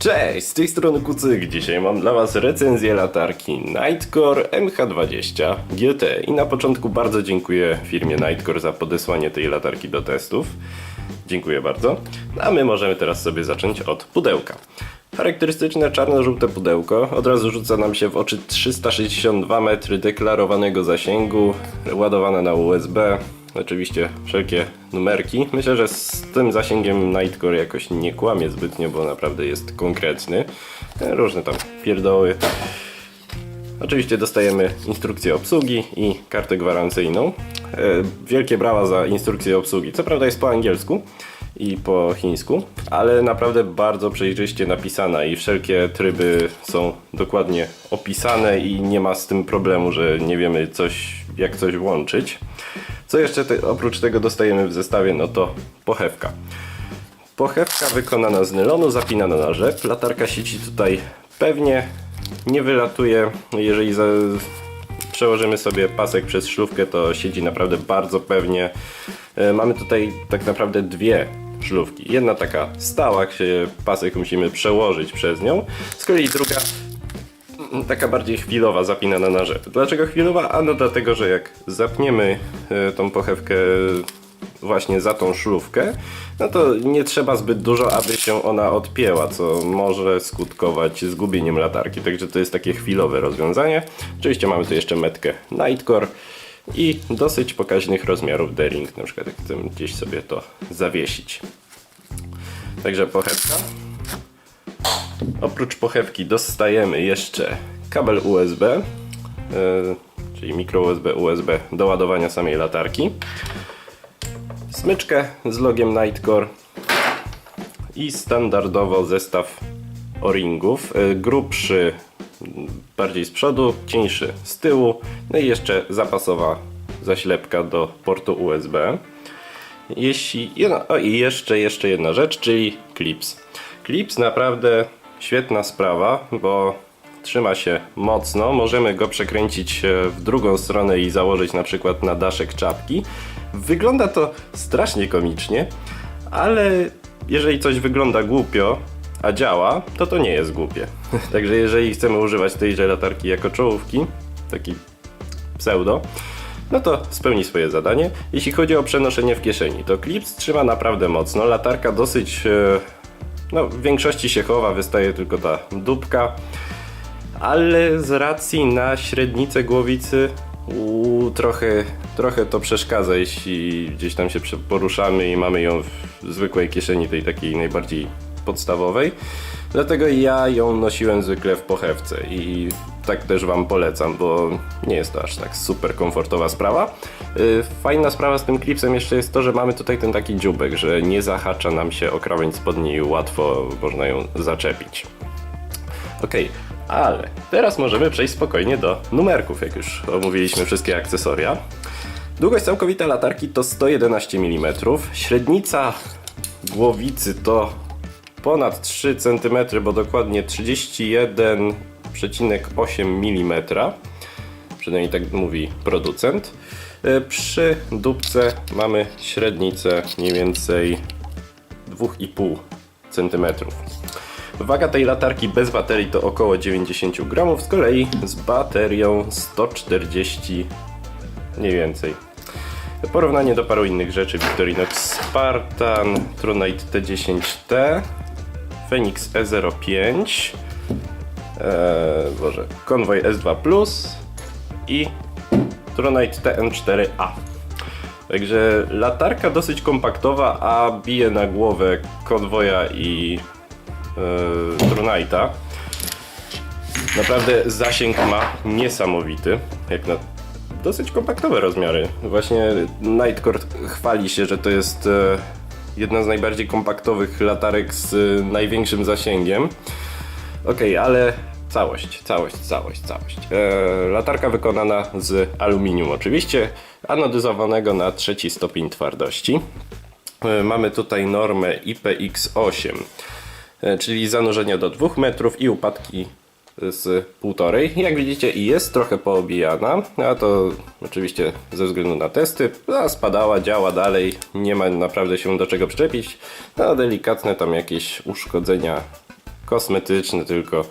Cześć, z tej strony Kucyk. Dzisiaj mam dla Was recenzję latarki Nitecore MH20 GT i na początku bardzo dziękuję firmie Nitecore za podesłanie tej latarki do testów. Dziękuję bardzo. A my możemy teraz sobie zacząć od pudełka. Charakterystyczne czarno-żółte pudełko. Od razu rzuca nam się w oczy 362 metry deklarowanego zasięgu, ładowane na USB. Oczywiście wszelkie numerki. Myślę, że z tym zasięgiem Nitecore jakoś nie kłamie zbytnio, bo naprawdę jest konkretny. Różne tam pierdoły. Oczywiście dostajemy instrukcję obsługi i kartę gwarancyjną. Wielkie brawa za instrukcję obsługi. Co prawda jest po angielsku i po chińsku, ale naprawdę bardzo przejrzyście napisana i wszelkie tryby są dokładnie opisane i nie ma z tym problemu, że nie wiemy jak coś włączyć. Co jeszcze oprócz tego dostajemy w zestawie, no to pochewka. Pochewka wykonana z nylonu, zapinana na rzep. Latarka sieci tutaj pewnie nie wylatuje. Jeżeli przełożymy sobie pasek przez szlufkę, to siedzi naprawdę bardzo pewnie. Mamy tutaj tak naprawdę dwie szlufki. Jedna taka stała, gdzie pasek musimy przełożyć przez nią. Z kolei druga taka bardziej chwilowa, zapinana na rzep. Dlaczego chwilowa? Ano dlatego, że jak zapniemy tą pochewkę właśnie za tą szlufkę, no to nie trzeba zbyt dużo, aby się ona odpięła, co może skutkować zgubieniem latarki. Także to jest takie chwilowe rozwiązanie. Oczywiście mamy tu jeszcze metkę Nitecore i dosyć pokaźnych rozmiarów D-ring, na przykład jak chcemy gdzieś sobie to zawiesić. Także pochewka. Oprócz pochewki dostajemy jeszcze kabel USB, czyli mikro USB do ładowania samej latarki, smyczkę z logiem Nitecore i standardowo zestaw o-ringów, grubszy bardziej z przodu, cieńszy z tyłu, no i jeszcze zapasowa zaślepka do portu USB. I jeszcze jedna rzecz, czyli klips. Klips naprawdę świetna sprawa, bo trzyma się mocno. Możemy go przekręcić w drugą stronę i założyć na przykład na daszek czapki. Wygląda to strasznie komicznie, ale jeżeli coś wygląda głupio, a działa, to nie jest głupie. Także jeżeli chcemy używać tejże latarki jako czołówki, taki pseudo, no to spełni swoje zadanie. Jeśli chodzi o przenoszenie w kieszeni, to klips trzyma naprawdę mocno. Latarka dosyć w większości się chowa, wystaje tylko ta dupka, ale z racji na średnicę głowicy trochę to przeszkadza, jeśli gdzieś tam się poruszamy i mamy ją w zwykłej kieszeni, tej takiej najbardziej podstawowej. Dlatego ja ją nosiłem zwykle w pochewce i tak też Wam polecam, bo nie jest to aż tak super komfortowa sprawa. Fajna sprawa z tym klipsem jeszcze jest to, że mamy tutaj ten taki dziubek, że nie zahacza nam się o krawędź spodni i łatwo można ją zaczepić. Ok, ale teraz możemy przejść spokojnie do numerków, jak już omówiliśmy wszystkie akcesoria. Długość całkowita latarki to 111 mm, średnica głowicy to ponad 3 cm, bo dokładnie 31,8 mm, przynajmniej tak mówi producent. Przy dupce mamy średnicę mniej więcej 2,5 cm. Waga tej latarki bez baterii to około 90 gramów, z kolei z baterią 140 mniej więcej. Porównanie do paru innych rzeczy: Victorinox Spartan, Tronite T10T, Phoenix E05, Convoy S2 Plus i Tronite TN4A. Także latarka dosyć kompaktowa, a bije na głowę Convoya i Tronite'a. Naprawdę zasięg ma niesamowity, jak na dosyć kompaktowe rozmiary. Właśnie Nitecore chwali się, że to jest jedna z najbardziej kompaktowych latarek z największym zasięgiem. Ok, ale całość. Latarka wykonana z aluminium oczywiście, anodyzowanego na 3 stopień twardości. Mamy tutaj normę IPX8, czyli zanurzenia do 2 metrów i upadki z 1,5. Jak widzicie, jest trochę poobijana, a to oczywiście ze względu na testy. Spadała, działa dalej, nie ma naprawdę się do czego przyczepić. No, delikatne tam jakieś uszkodzenia kosmetyczny tylko.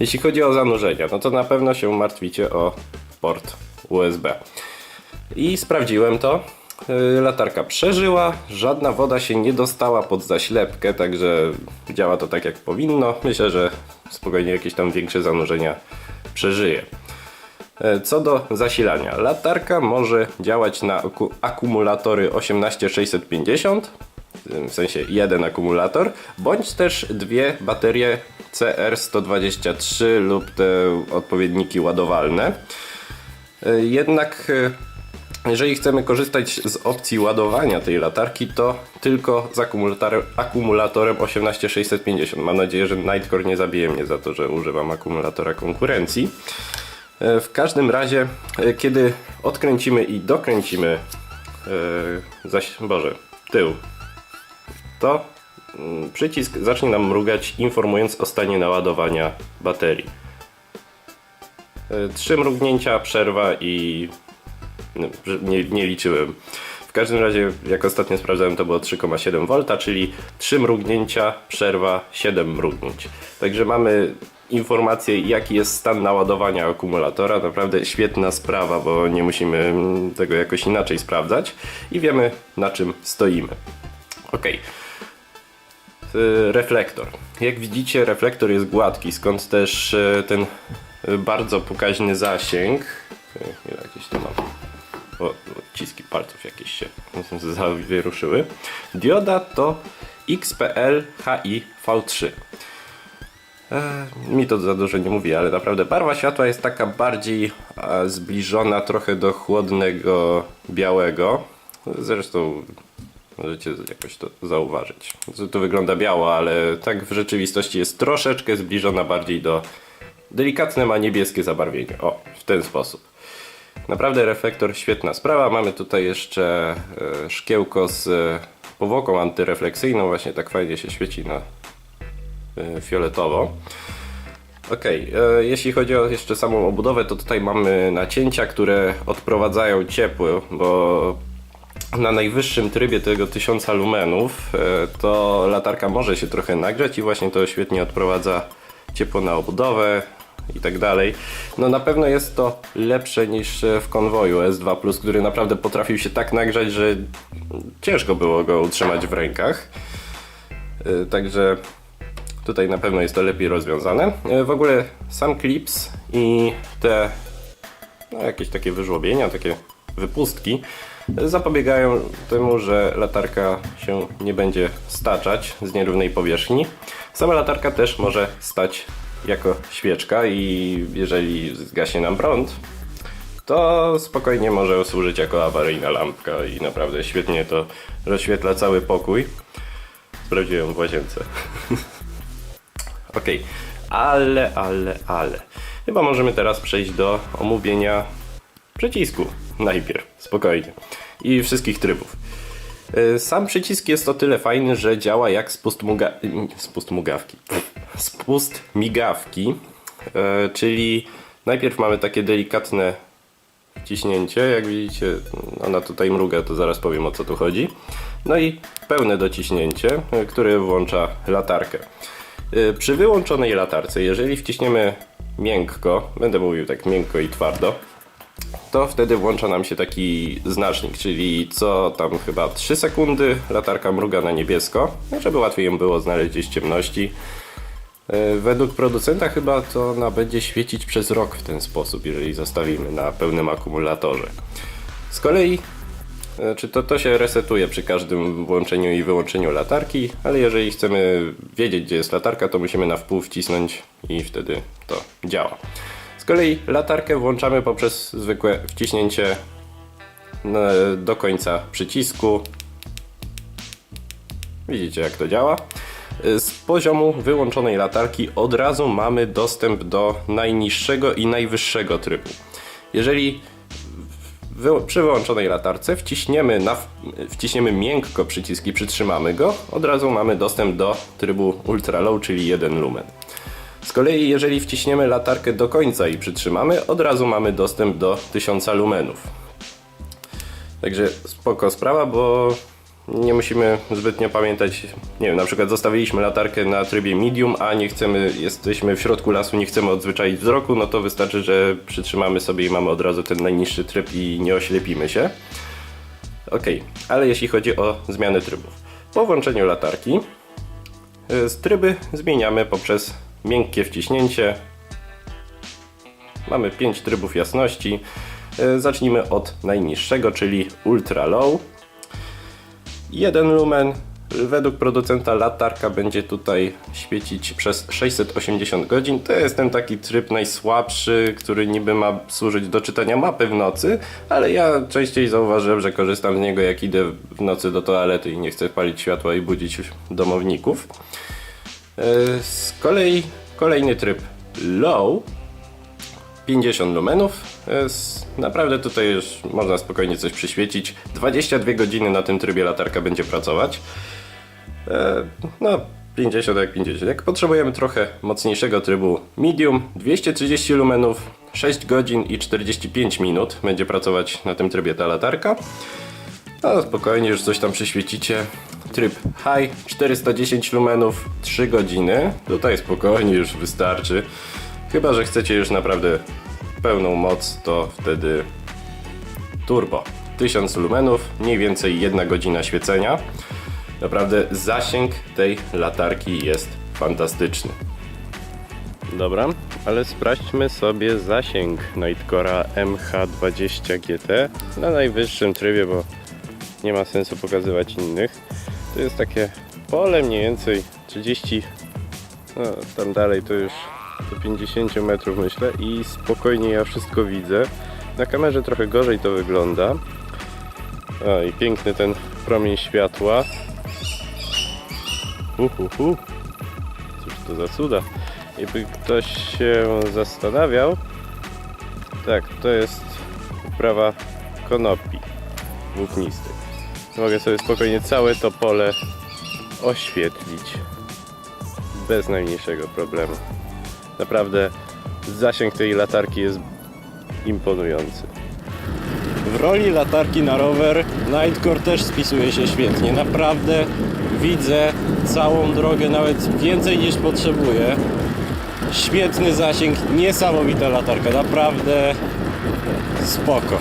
Jeśli chodzi o zanurzenia, no to na pewno się martwicie o port USB. I sprawdziłem to. Latarka przeżyła, żadna woda się nie dostała pod zaślepkę, także działa to tak jak powinno. Myślę, że spokojnie jakieś tam większe zanurzenia przeżyje. Co do zasilania, latarka może działać na akumulatory 18650, w sensie jeden akumulator, bądź też dwie baterie CR123 lub te odpowiedniki ładowalne. Jednak jeżeli chcemy korzystać z opcji ładowania tej latarki, to tylko z akumulatorem 18650. Mam nadzieję, że Nightcore nie zabije mnie za to, że używam akumulatora konkurencji. W każdym razie, kiedy odkręcimy i dokręcimy tył, to przycisk zacznie nam mrugać, informując o stanie naładowania baterii. 3 mrugnięcia, przerwa i nie liczyłem. W każdym razie, jak ostatnio sprawdzałem, to było 3,7 V, czyli 3 mrugnięcia, przerwa, 7 mrugnięć. Także mamy informację, jaki jest stan naładowania akumulatora. Naprawdę świetna sprawa, bo nie musimy tego jakoś inaczej sprawdzać i wiemy, na czym stoimy. Ok. Reflektor. Jak widzicie, reflektor jest gładki, skąd też ten bardzo pokaźny zasięg. Jakieś tu mam odciski palców jakieś się zawieruszyły. Dioda to XPL HI V3. Mi to za dużo nie mówi, ale naprawdę barwa światła jest taka bardziej zbliżona trochę do chłodnego białego. Zresztą możecie jakoś to zauważyć. To wygląda biało, ale tak w rzeczywistości jest troszeczkę zbliżona bardziej do delikatne ma niebieskie zabarwienie. O, w ten sposób. Naprawdę reflektor świetna sprawa. Mamy tutaj jeszcze szkiełko z powłoką antyrefleksyjną. Właśnie tak fajnie się świeci na fioletowo. Ok, jeśli chodzi o jeszcze samą obudowę, to tutaj mamy nacięcia, które odprowadzają ciepło, bo na najwyższym trybie tego 1000 lumenów to latarka może się trochę nagrzać i właśnie to świetnie odprowadza ciepło na obudowę i tak dalej. No na pewno jest to lepsze niż w konwoju S2+, który naprawdę potrafił się tak nagrzać, że ciężko było go utrzymać w rękach. Także tutaj na pewno jest to lepiej rozwiązane. W ogóle sam klips i te jakieś takie wyżłobienia, takie wypustki zapobiegają temu, że latarka się nie będzie staczać z nierównej powierzchni. Sama latarka też może stać jako świeczka i jeżeli zgaśnie nam prąd, to spokojnie może służyć jako awaryjna lampka i naprawdę świetnie to rozświetla cały pokój. Sprawdziłem w łazience. Ok, ale chyba możemy teraz przejść do omówienia przycisku najpierw, spokojnie, i wszystkich trybów. Sam przycisk jest o tyle fajny, że działa jak spust migawki, czyli najpierw mamy takie delikatne wciśnięcie, jak widzicie, ona tutaj mruga, to zaraz powiem, o co tu chodzi. No i pełne dociśnięcie, które włącza latarkę. Przy wyłączonej latarce, jeżeli wciśniemy miękko, będę mówił tak miękko i twardo, to wtedy włącza nam się taki znacznik, czyli co tam chyba 3 sekundy latarka mruga na niebiesko, żeby łatwiej ją było znaleźć gdzieś w ciemności. Według producenta chyba to ona będzie świecić przez rok w ten sposób, jeżeli zostawimy na pełnym akumulatorze. Z kolei to się resetuje przy każdym włączeniu i wyłączeniu latarki, ale jeżeli chcemy wiedzieć, gdzie jest latarka, to musimy na wpół wcisnąć i wtedy to działa. Z kolei latarkę włączamy poprzez zwykłe wciśnięcie do końca przycisku. Widzicie, jak to działa. Z poziomu wyłączonej latarki od razu mamy dostęp do najniższego i najwyższego trybu. Jeżeli przy wyłączonej latarce wciśniemy miękko przycisk i przytrzymamy go, od razu mamy dostęp do trybu Ultra Low, czyli 1 lumen. Z kolei jeżeli wciśniemy latarkę do końca i przytrzymamy, od razu mamy dostęp do 1000 lumenów. Także spoko sprawa, bo nie musimy zbytnio pamiętać, nie wiem, na przykład zostawiliśmy latarkę na trybie medium, a nie chcemy, jesteśmy w środku lasu, nie chcemy odzwyczaić wzroku, no to wystarczy, że przytrzymamy sobie i mamy od razu ten najniższy tryb i nie oślepimy się. Ok, ale jeśli chodzi o zmianę trybów. Po włączeniu latarki tryby zmieniamy poprzez miękkie wciśnięcie. Mamy 5 trybów jasności. Zacznijmy od najniższego, czyli Ultra Low. 1 lumen. Według producenta latarka będzie tutaj świecić przez 680 godzin. To jest ten taki tryb najsłabszy, który niby ma służyć do czytania mapy w nocy, ale ja częściej zauważyłem, że korzystam z niego, jak idę w nocy do toalety i nie chcę palić światła i budzić domowników. Z kolei kolejny tryb Low, 50 lumenów. Naprawdę tutaj już można spokojnie coś przyświecić. 22 godziny na tym trybie latarka będzie pracować. No 50 jak 50. Jak potrzebujemy trochę mocniejszego trybu medium, 230 lumenów, 6 godzin i 45 minut będzie pracować na tym trybie ta latarka. No spokojnie już coś tam przyświecicie. Tryb high, 410 lumenów, 3 godziny. Tutaj spokojnie już wystarczy. Chyba że chcecie już naprawdę pełną moc, to wtedy turbo. 1000 lumenów, mniej więcej 1 godzina świecenia. Naprawdę zasięg tej latarki jest fantastyczny. Dobra, ale sprawdźmy sobie zasięg Nightcora MH20 GT na najwyższym trybie, bo nie ma sensu pokazywać innych. To jest takie pole mniej więcej 30, no tam dalej to już do 50 metrów myślę i spokojnie ja wszystko widzę. Na kamerze trochę gorzej to wygląda. O, i piękny ten promień światła. Cóż to za cuda. Jakby ktoś się zastanawiał, tak, to jest uprawa konopi włóknistych. Mogę sobie spokojnie całe to pole oświetlić bez najmniejszego problemu. Naprawdę zasięg tej latarki jest imponujący. W roli latarki na rower Nightcore też spisuje się świetnie. Naprawdę widzę całą drogę, nawet więcej niż potrzebuję. Świetny zasięg, niesamowita latarka, naprawdę spoko.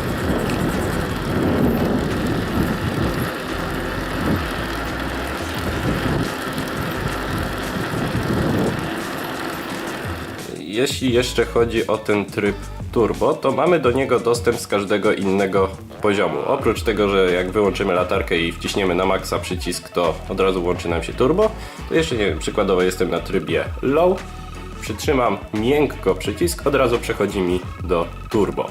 Jeśli jeszcze chodzi o ten tryb turbo, to mamy do niego dostęp z każdego innego poziomu. Oprócz tego, że jak wyłączymy latarkę i wciśniemy na maksa przycisk, to od razu włączy nam się turbo. To jeszcze nie wiem, przykładowo jestem na trybie low, przytrzymam miękko przycisk, od razu przechodzi mi do turbo.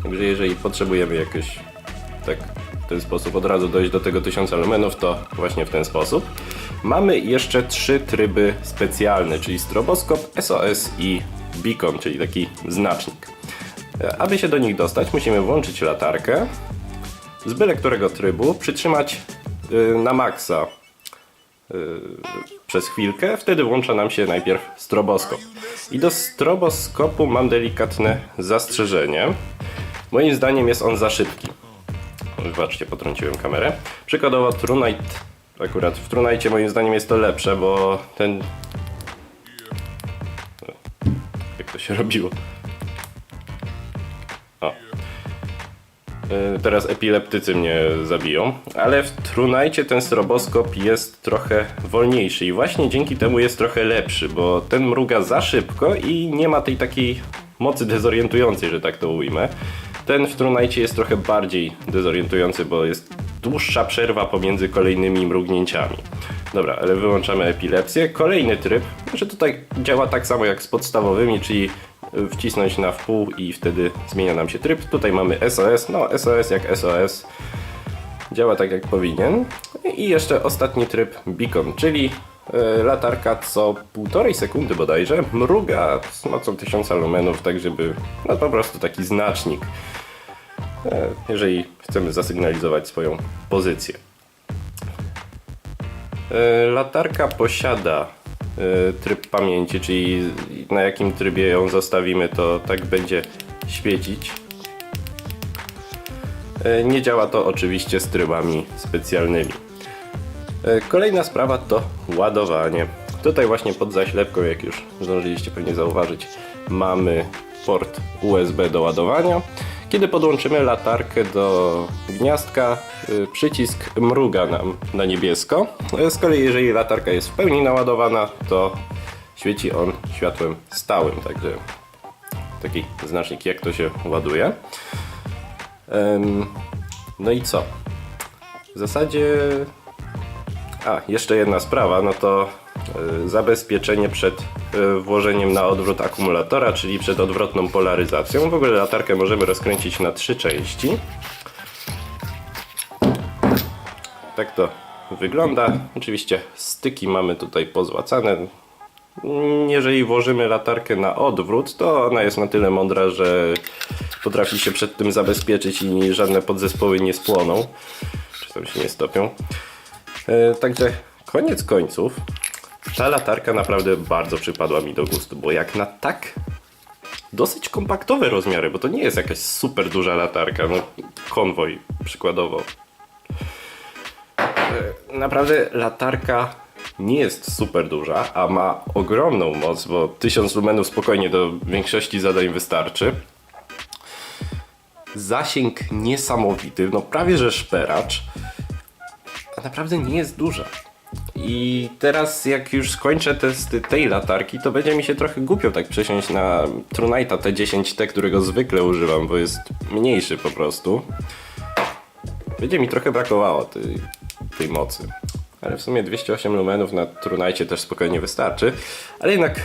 Także jeżeli potrzebujemy jakoś tak w ten sposób od razu dojść do tego 1000 lumenów, to właśnie w ten sposób. Mamy jeszcze 3 tryby specjalne, czyli stroboskop, SOS i beacon, czyli taki znacznik. Aby się do nich dostać, musimy włączyć latarkę z byle którego trybu, przytrzymać na maksa przez chwilkę, wtedy włącza nam się najpierw stroboskop. I do stroboskopu mam delikatne zastrzeżenie. Moim zdaniem jest on za szybki. Wybaczcie, potrąciłem kamerę. Przykładowo TrueNight, akurat w TrueNightie moim zdaniem jest to lepsze, bo ten... Jak to się robiło? O. Teraz epileptycy mnie zabiją, ale w TrueNightie ten stroboskop jest trochę wolniejszy i właśnie dzięki temu jest trochę lepszy, bo ten mruga za szybko i nie ma tej takiej mocy dezorientującej, że tak to ujmę. Ten w TrueNightie jest trochę bardziej dezorientujący, bo jest dłuższa przerwa pomiędzy kolejnymi mrugnięciami. Dobra, ale wyłączamy epilepsję. Kolejny tryb, że tutaj działa tak samo jak z podstawowymi, czyli wcisnąć na wpół i wtedy zmienia nam się tryb. Tutaj mamy SOS, no SOS jak SOS. Działa tak jak powinien. I jeszcze ostatni tryb beacon, czyli latarka co 1,5 sekundy bodajże mruga z mocą 1000 lumenów, tak żeby, no po prostu taki znacznik, jeżeli chcemy zasygnalizować swoją pozycję. Latarka posiada tryb pamięci, czyli na jakim trybie ją zostawimy, to tak będzie świecić. Nie działa to oczywiście z trybami specjalnymi. Kolejna sprawa to ładowanie. Tutaj właśnie pod zaślepką, jak już zdążyliście pewnie zauważyć, mamy port USB do ładowania. Kiedy podłączymy latarkę do gniazdka, przycisk mruga nam na niebiesko. Z kolei jeżeli latarka jest w pełni naładowana, to świeci on światłem stałym, także taki znacznik, jak to się ładuje. No i co? W zasadzie... jeszcze jedna sprawa, no to zabezpieczenie przed włożeniem na odwrót akumulatora, czyli przed odwrotną polaryzacją. W ogóle latarkę możemy rozkręcić na 3 części. Tak to wygląda. Oczywiście styki mamy tutaj pozłacane. Jeżeli włożymy latarkę na odwrót, to ona jest na tyle mądra, że potrafi się przed tym zabezpieczyć i żadne podzespoły nie spłoną, czy tam się nie stopią. Także koniec końców ta latarka naprawdę bardzo przypadła mi do gustu, bo jak na tak dosyć kompaktowe rozmiary, bo to nie jest jakaś super duża latarka, no konwoj przykładowo. Naprawdę latarka nie jest super duża, a ma ogromną moc, bo 1000 lumenów spokojnie do większości zadań wystarczy. Zasięg niesamowity, no prawie że szperacz, a naprawdę nie jest duża. I teraz jak już skończę testy tej latarki, to będzie mi się trochę głupio tak przesiąść na Trunite'a T10T, którego zwykle używam, bo jest mniejszy po prostu. Będzie mi trochę brakowało tej mocy. Ale w sumie 208 lumenów na Trunite'cie też spokojnie wystarczy. Ale jednak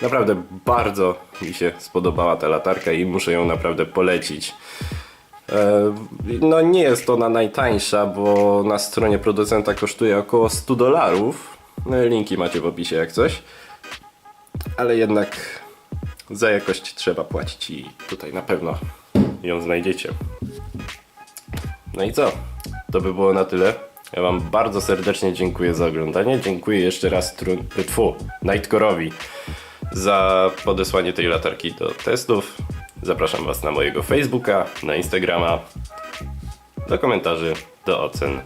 naprawdę bardzo mi się spodobała ta latarka i muszę ją naprawdę polecić. No nie jest ona najtańsza, bo na stronie producenta kosztuje około $100. Linki macie w opisie jak coś. Ale jednak za jakość trzeba płacić i tutaj na pewno ją znajdziecie. No i co? To by było na tyle. Ja wam bardzo serdecznie dziękuję za oglądanie. Dziękuję jeszcze raz Nightcore'owi za podesłanie tej latarki do testów. Zapraszam was na mojego Facebooka, na Instagrama, do komentarzy, do ocen.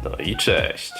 No i cześć!